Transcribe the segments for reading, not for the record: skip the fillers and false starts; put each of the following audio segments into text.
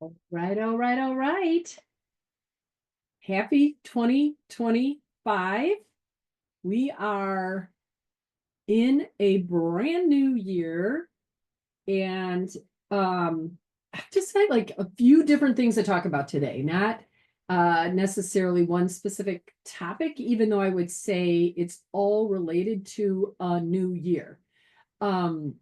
All right. Happy 2025. We are in a brand new year and I've just had like a few different things to talk about today, not necessarily one specific topic, even though I would say it's all related to a new year. Um,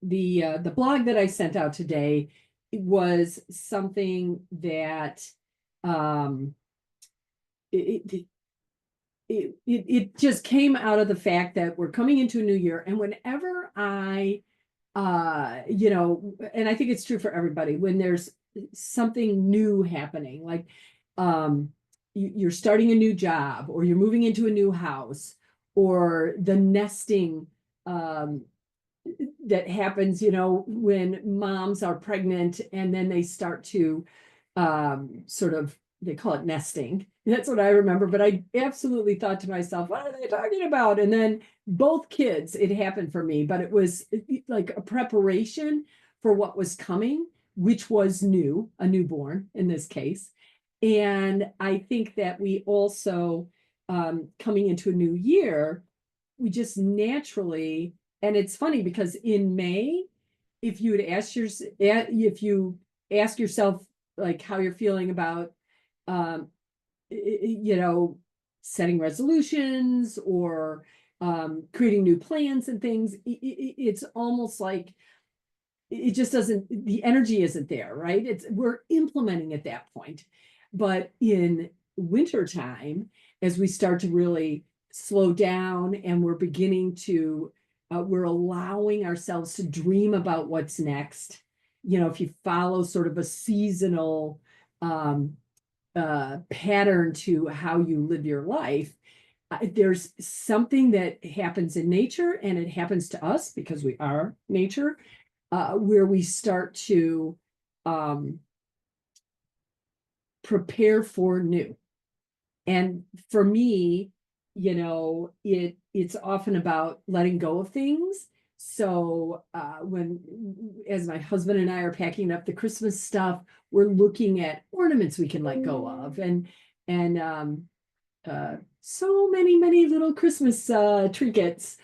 the blog that I sent out today was something that um it, it just came out of the fact that we're coming into a new year, and whenever I and I think it's true for everybody, when there's something new happening, like you're starting a new job, or you're moving into a new house, or the nesting um that happens, when moms are pregnant and then they start to sort of, they call it nesting. That's what I remember. But I absolutely thought to myself, what are they talking about? And then both kids, it happened for me, but it was like a preparation for what was coming, which was new, a newborn in this case. And I think that we also, coming into a new year, we just naturally, and it's funny because in May, if you ask yourself like how you're feeling about um you know setting resolutions or creating new plans and things, it's almost like it just doesn't, the energy isn't there, right? We're implementing at that point. But in wintertime, as we start to really slow down and we're beginning to we're allowing ourselves to dream about what's next. If you follow sort of a seasonal um pattern to how you live your life, there's something that happens in nature, and it happens to us because we are nature, where we start to um, prepare for new. And for me, it's often about letting go of things. So when, as my husband and I are packing up the Christmas stuff, we're looking at ornaments we can let go of, and so many little Christmas trinkets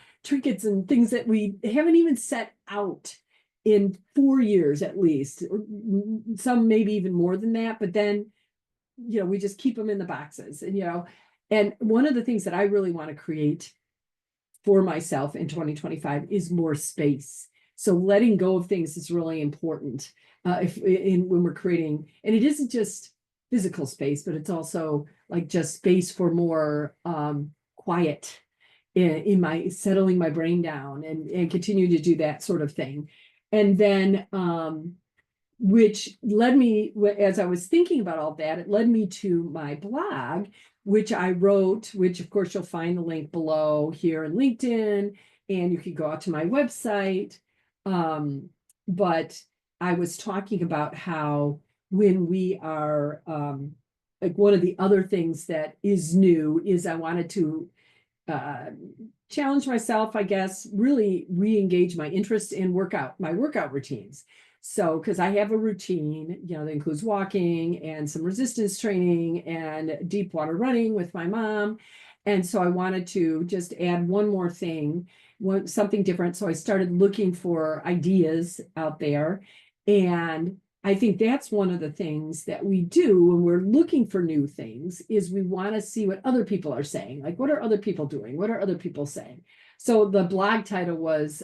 and things that we haven't even set out in 4 years at least, or some maybe even more than that. But then, we just keep them in the boxes, and one of the things that I really want to create for myself in 2025 is more space. So letting go of things is really important. If in when we're creating, and it isn't just physical space, but it's also like just space for more quiet in my settling my brain down, and continue to do that sort of thing. And then which led me, as I was thinking about all that, it led me to my blog, which I wrote, which of course you'll find the link below here in LinkedIn, and you could go out to my website. But I was talking about how when we are, like, one of the other things that is new is I wanted to uh, challenge myself, I guess, really re-engage my interest in my workout routines. So, because I have a routine, that includes walking and some resistance training and deep water running with my mom. And so I wanted to just add one more thing, something different. So I started looking for ideas out there. And I think that's one of the things that we do when we're looking for new things, is we want to see what other people are saying. Like, what are other people doing? What are other people saying? So the blog title was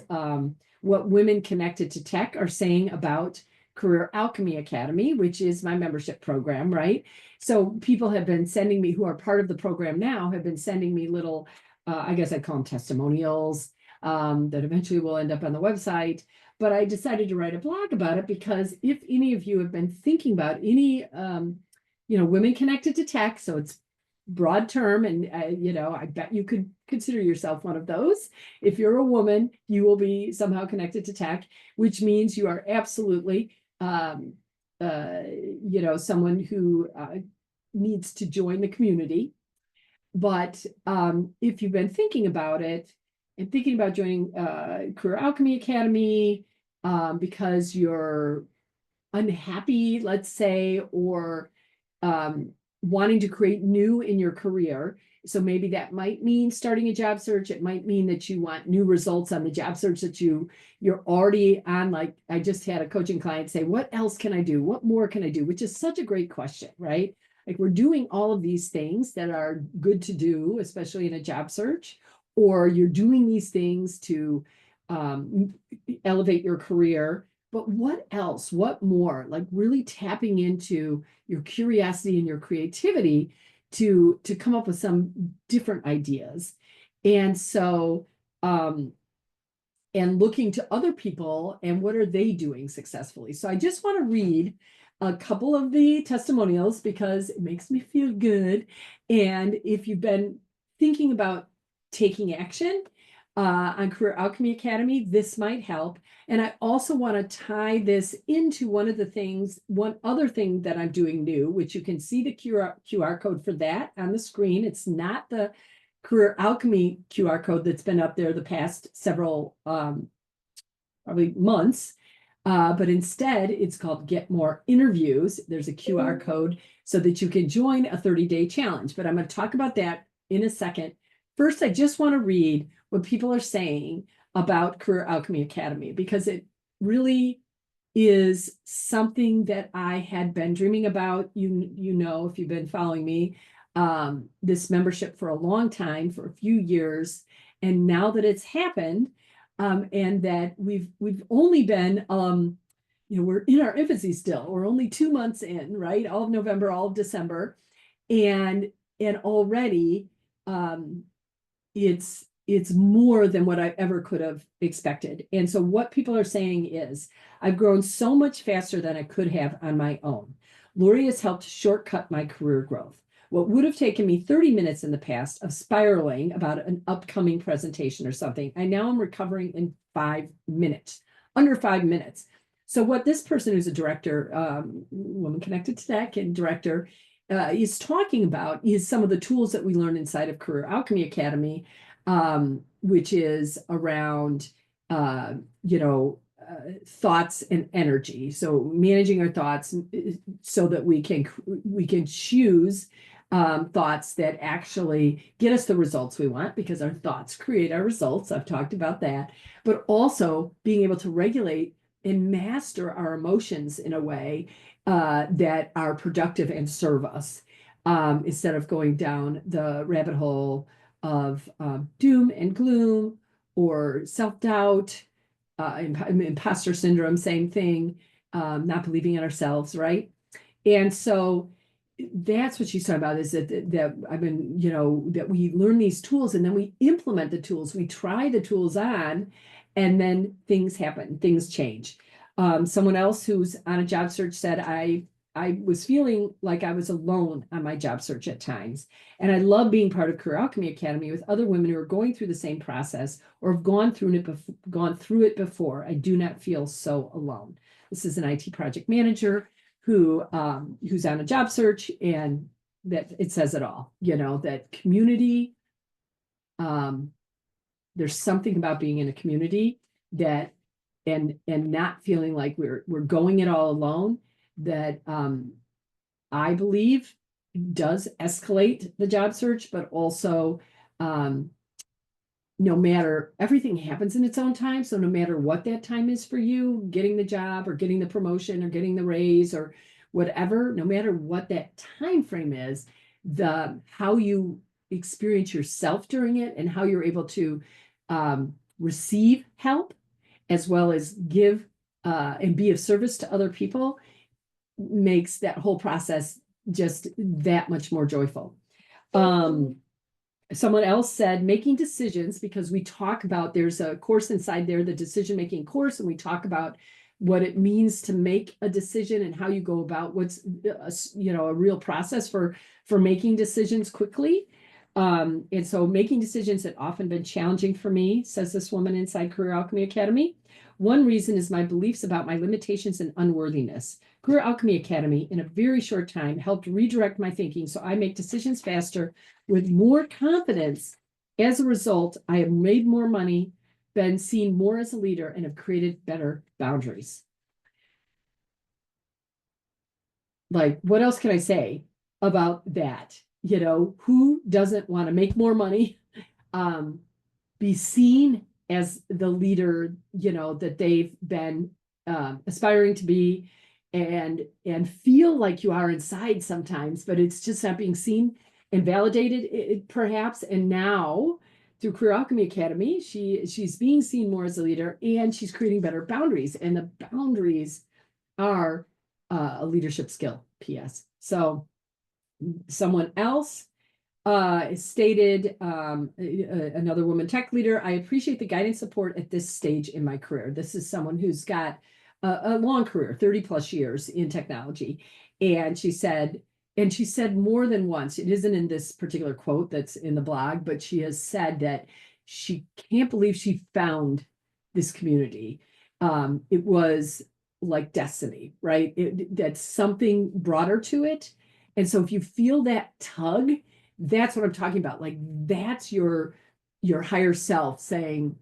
what women connected to tech are saying about Career Alchemy Academy, which is my membership program, right? So people have been sending me, who are part of the program now, have been sending me little, I guess I'd call them testimonials, that eventually will end up on the website. But I decided to write a blog about it because if any of you have been thinking about any, women connected to tech, so it's broad term, and I bet you could consider yourself one of those. If you're a woman, you will be somehow connected to tech, which means you are absolutely, someone who needs to join the community. But if you've been thinking about it and thinking about joining Career Alchemy Academy, because you're unhappy, let's say, or wanting to create new in your career. So maybe that might mean starting a job search. It might mean that you want new results on the job search that you're already on. Like I just had a coaching client say, what else can I do? What more can I do? Which is such a great question, right? Like we're doing all of these things that are good to do, especially in a job search, or you're doing these things to elevate your career. But what else? What more? Like really tapping into your curiosity and your creativity to come up with some different ideas. And so and looking to other people and what are they doing successfully. So I just want to read a couple of the testimonials because it makes me feel good. And if you've been thinking about taking action on Career Alchemy Academy, this might help. And I also want to tie this into one other thing that I'm doing new, which you can see the QR code for that on the screen. It's not the Career Alchemy QR code that's been up there the past several probably months. But instead, it's called Get More Interviews. There's a QR code so that you can join a 30-day challenge. But I'm going to talk about that in a second. First, I just want to read what people are saying about Career Alchemy Academy, because it really is something that I had been dreaming about. You know, if you've been following me, this membership for a long time, for a few years. And now that it's happened, and that we've only been, we're in our infancy still. We're only 2 months in, right? All of November, all of December. And already it's more than what I ever could have expected. And so what people are saying is, I've grown so much faster than I could have on my own. Lori has helped shortcut my career growth. What would have taken me 30 minutes in the past of spiraling about an upcoming presentation or something, I now am recovering in 5 minutes, under 5 minutes. So what this person who's a director, woman connected to tech and director, is talking about is some of the tools that we learn inside of Career Alchemy Academy, which is around, thoughts and energy. So managing our thoughts so that we can choose thoughts that actually get us the results we want, because our thoughts create our results. I've talked about that, but also being able to regulate and master our emotions in a way that are productive and serve us, instead of going down the rabbit hole of doom and gloom or self-doubt, imposter syndrome, same thing, not believing in ourselves, right? And so that's what she's talking about, is that I've been, that we learn these tools and then we implement the tools, we try the tools on, and then things happen, things change. Someone else who's on a job search said, I was feeling like I was alone on my job search at times. And I love being part of Career Alchemy Academy with other women who are going through the same process or have gone through it before. I do not feel so alone. This is an IT project manager who's on a job search, and that it says it all, that community, there's something about being in a community that, and not feeling like we're going it all alone, that I believe does escalate the job search, but also no matter, everything happens in its own time. So no matter what that time is for you, getting the job or getting the promotion or getting the raise or whatever, no matter what that time frame is, how you experience yourself during it and how you're able to receive help as well as give and be of service to other people makes that whole process just that much more joyful. Someone else said making decisions, because we talk about, there's a course inside there, the decision-making course, and we talk about what it means to make a decision and how you go about what's a real process for making decisions quickly. And so making decisions had often been challenging for me, says this woman inside Career Alchemy Academy. One reason is my beliefs about my limitations and unworthiness. Career Alchemy Academy, in a very short time, helped redirect my thinking so I make decisions faster with more confidence. As a result, I have made more money, been seen more as a leader, and have created better boundaries. like, what else can I say about that? You know, who doesn't want to make more money? Um, be seen as the leader, you know, that they've been aspiring to be, and feel like you are inside sometimes, but it's just not being seen and validated, perhaps. And now through Career Alchemy Academy, she's being seen more as a leader, and she's creating better boundaries. And the boundaries are a leadership skill. P.S. So someone else stated, another woman tech leader, I appreciate the guidance support at this stage in my career. This is someone who's got a long career, 30 plus years in technology. And she said more than once, it isn't in this particular quote that's in the blog, but she has said that she can't believe she found this community. It was like destiny, right? That something brought her to it. And so if you feel that tug, that's what I'm talking about. Like, that's your higher self saying,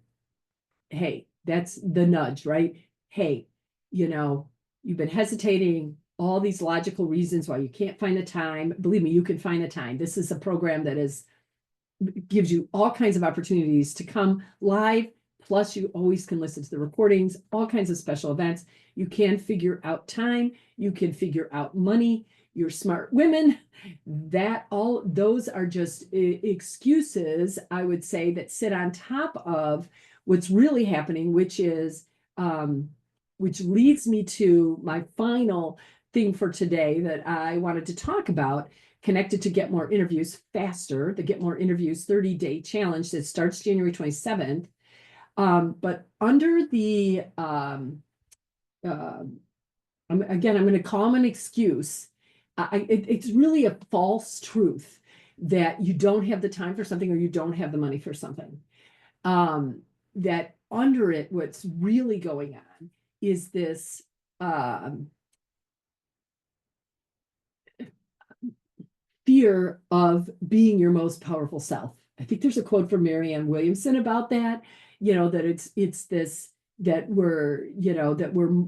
hey, that's the nudge, right? Hey, you know, you've been hesitating, all these logical reasons why you can't find the time. Believe me, you can find the time. This is a program that gives you all kinds of opportunities to come live. Plus, you always can listen to the recordings, all kinds of special events. You can figure out time. You can figure out money. You're smart women. That all those are just excuses, I would say, that sit on top of what's really happening, which leads me to my final thing for today that I wanted to talk about, connected to Get More Interviews Faster, the Get More Interviews 30-day challenge that starts January 27th. But under the, I'm going to call them an excuse. It's really a false truth that you don't have the time for something, or you don't have the money for something. That under it, what's really going on is this fear of being your most powerful self. I think there's a quote from Marianne Williamson about that, you know, that it's this, that we're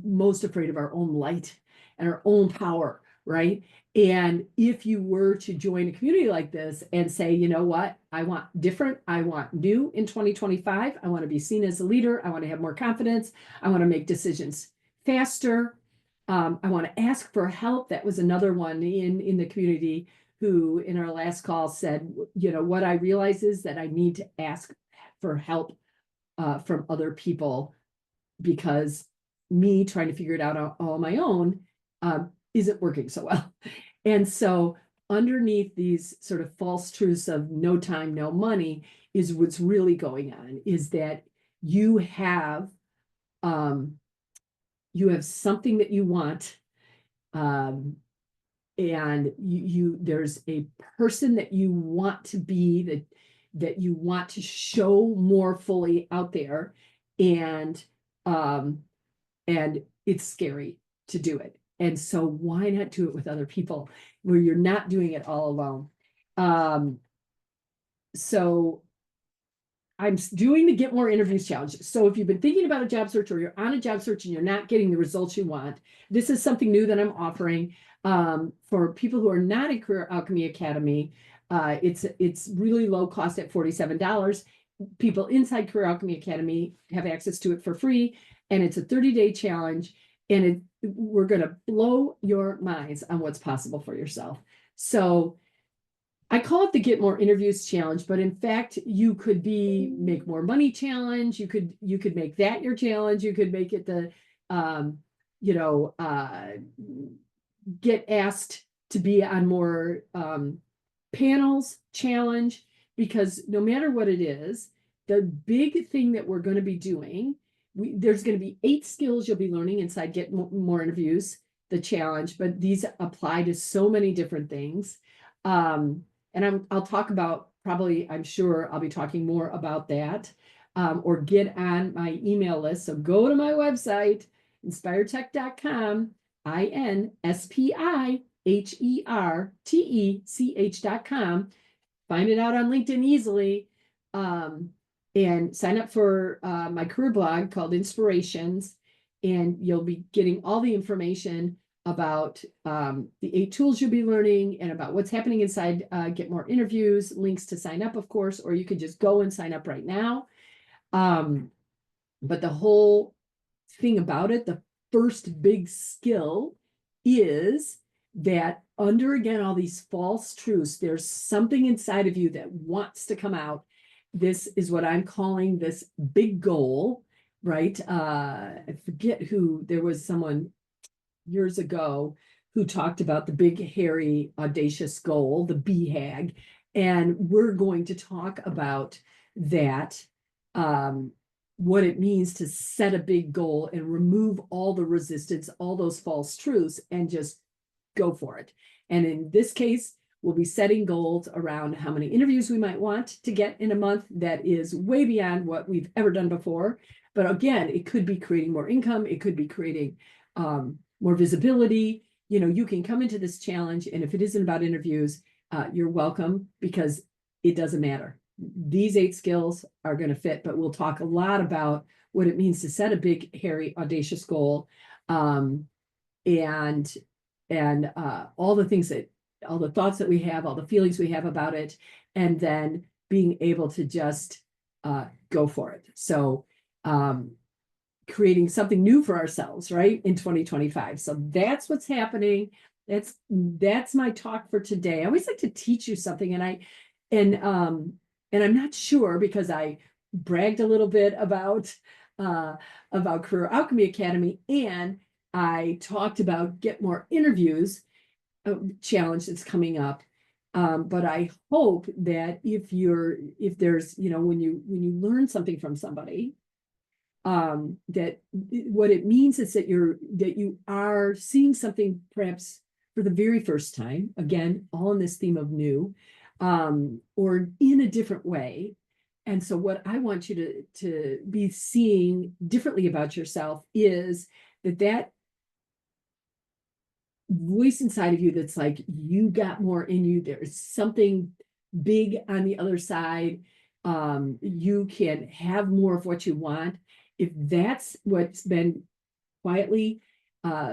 most afraid of our own light and our own power, right? And if you were to join a community like this and say, you know what, I want different, I want new in 2025, I want to be seen as a leader, I want to have more confidence, I want to make decisions faster, I want to ask for help. That was another one in the community who in our last call said, you know, what I realize is that I need to ask for help from other people, because me trying to figure it out all on my own isn't working so well. And so underneath these sort of false truths of no time, no money, is what's really going on, is that you have something that you want, and there's a person that you want to be, that you want to show more fully out there, and it's scary to do it. And so why not do it with other people where you're not doing it all alone? So I'm doing the Get More Interviews Challenge. So if you've been thinking about a job search, or you're on a job search and you're not getting the results you want, this is something new that I'm offering for people who are not in Career Alchemy Academy. It's really low cost at $47. People inside Career Alchemy Academy have access to it for free, and it's a 30-day challenge, and we're going to blow your minds on what's possible for yourself. So I call it the Get More Interviews Challenge, but in fact, you could make more money challenge. You could make that your challenge. You could make it the, get asked to be on more panels challenge, because no matter what it is, the big thing that we're going to be doing, there's going to be 8 skills you'll be learning inside Get More Interviews, the challenge, but these apply to so many different things. And I'll talk about, probably, I'm sure I'll be talking more about that, or get on my email list. So go to my website, inspiretech.com, inspihertech.com, find it out on LinkedIn easily, and sign up for my career blog called Inspirations, and you'll be getting all the information about the 8 tools you'll be learning and about what's happening inside Get More Interviews, links to sign up, of course, or you could just go and sign up right now. But the whole thing about it, the first big skill is that under, again, all these false truths, there's something inside of you that wants to come out. This is what I'm calling this big goal, right? I forget who, there was someone years ago who talked about the big, hairy, audacious goal, the BHAG. And we're going to talk about that, what it means to set a big goal and remove all the resistance, all those false truths, and just go for it. And in this case, we'll be setting goals around how many interviews we might want to get in a month. That is way beyond what we've ever done before. But again, it could be creating more income. It could be creating more visibility. You know, you can come into this challenge, and if it isn't about interviews, you're welcome, because it doesn't matter. These 8 skills are going to fit, but we'll talk a lot about what it means to set a big, hairy, audacious goal, and all the things that, all the thoughts that we have, all the feelings we have about it, and then being able to just go for it. So creating something new for ourselves, right, in 2025. So that's what's happening. That's my talk for today. I always like to teach you something, and I'm not sure, because I bragged a little bit about Career Alchemy Academy, and I talked about Get More Interviews challenge that's coming up. But I hope that if there's, you know, when you learn something from somebody, that what it means is that you are seeing something perhaps for the very first time, again, all in this theme of new, or in a different way. And so what I want you to be seeing differently about yourself is that voice inside of you that's like, you got more in you. There's something big on the other side. You can have more of what you want. If that's what's been quietly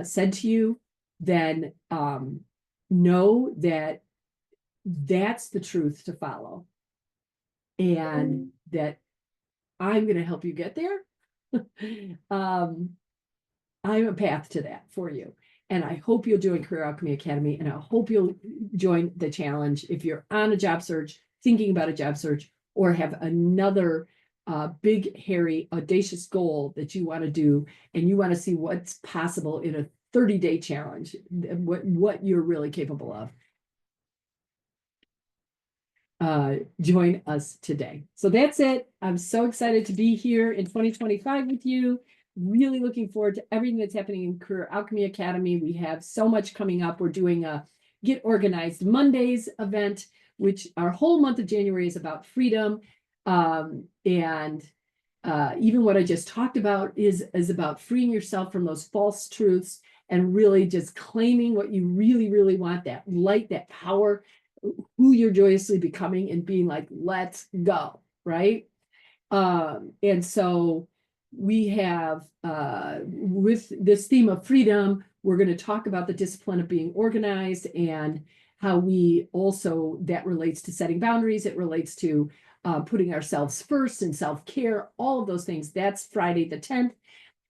said to you, then know that that's the truth to follow, and that I'm going to help you get there. I'm a path to that for you. And I hope you'll join Career Alchemy Academy, and I hope you'll join the challenge if you're on a job search, thinking about a job search, or have another big, hairy, audacious goal that you want to do, and you want to see what's possible in a 30-day challenge, what you're really capable of. Join us today. So that's it. I'm so excited to be here in 2025 with you. Really looking forward to everything that's happening in Career Alchemy Academy. We have so much coming up. We're doing a Get Organized Mondays event, which our whole month of January is about freedom. Even what I just talked about is about freeing yourself from those false truths and really just claiming what you really, really want, that light, that power, who you're joyously becoming, and being like, let's go, right? And so we have, with this theme of freedom, we're going to talk about the discipline of being organized, and how we also, that relates to setting boundaries. It relates to putting ourselves first and self-care, all of those things. That's Friday the 10th.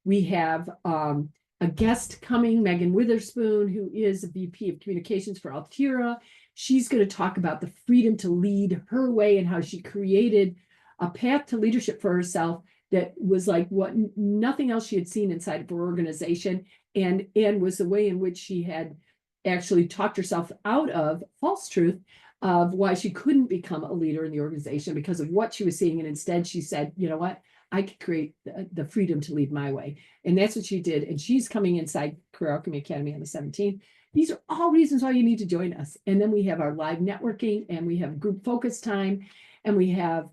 We have a guest coming, Megan Witherspoon, who is a VP of Communications for Altira. She's going to talk about the freedom to lead her way, and how she created a path to leadership for herself that was like what nothing else she had seen inside of her organization, and was the way in which she had actually talked herself out of false truth of why she couldn't become a leader in the organization because of what she was seeing. And instead she said, you know what, I could create the freedom to lead my way. And that's what she did. And she's coming inside Career Alchemy Academy on the 17th. These are all reasons why you need to join us. And then we have our live networking, and we have group focus time, and we have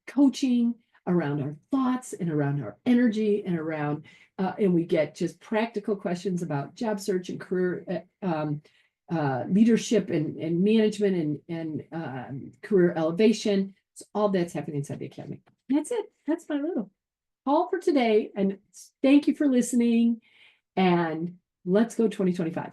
coaching around our thoughts and around our energy and around, and we get just practical questions about job search and career leadership and management and career elevation. So all that's happening inside the academy. That's it. That's my little call for today. And thank you for listening. And let's go 2025.